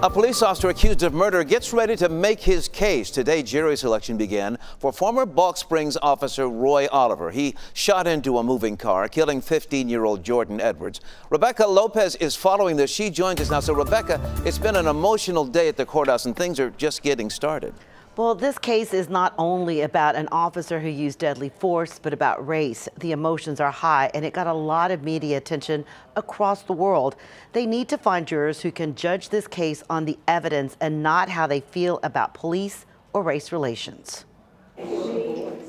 A police officer accused of murder gets ready to make his case. Today, jury selection began for former Balch Springs officer Roy Oliver. He shot into a moving car, killing 15-year-old Jordan Edwards. Rebecca Lopez is following this. She joins us now. So, Rebecca, it's been an emotional day at the courthouse, and things are just getting started. Well, this case is not only about an officer who used deadly force, but about race. The emotions are high, and it got a lot of media attention across the world. They need to find jurors who can judge this case on the evidence and not how they feel about police or race relations.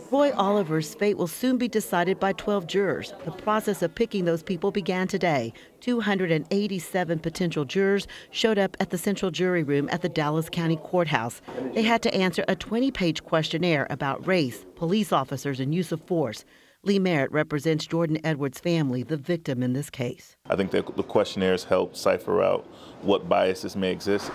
Roy Oliver's fate will soon be decided by 12 jurors. The process of picking those people began today. 287 potential jurors showed up at the central jury room at the Dallas County Courthouse. They had to answer a 20-page questionnaire about race, police officers, and use of force. Lee Merritt represents Jordan Edwards' family, the victim in this case. I think that the questionnaires help cipher out what biases may exist.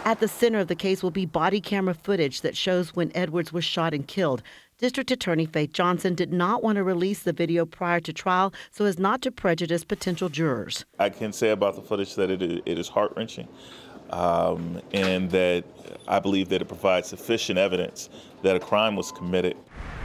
At the center of the case will be body camera footage that shows when Edwards was shot and killed. District Attorney Faith Johnson did not want to release the video prior to trial so as not to prejudice potential jurors. I can say about the footage that it is heart-wrenching, and that I believe that it provides sufficient evidence that a crime was committed.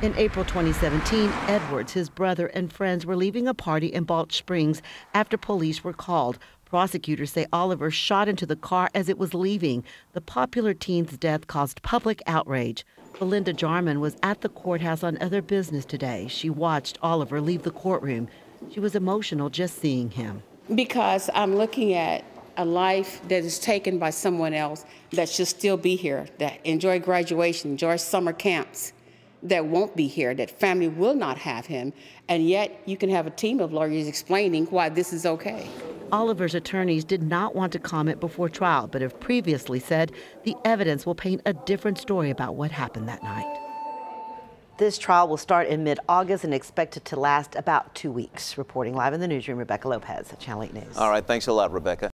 In April 2017, Edwards, his brother, and friends were leaving a party in Balch Springs after police were called. Prosecutors say Oliver shot into the car as it was leaving. The popular teen's death caused public outrage. Belinda Jarman was at the courthouse on other business today. She watched Oliver leave the courtroom. She was emotional just seeing him. Because I'm looking at a life that is taken by someone else that should still be here, that enjoy graduation, enjoy summer camps, that won't be here, that family will not have him, and yet you can have a team of lawyers explaining why this is okay. Oliver's attorneys did not want to comment before trial, but have previously said the evidence will paint a different story about what happened that night. This trial will start in mid-August and expected to last about 2 weeks. Reporting live in the newsroom, Rebecca Lopez at Channel 8 News. All right, thanks a lot, Rebecca.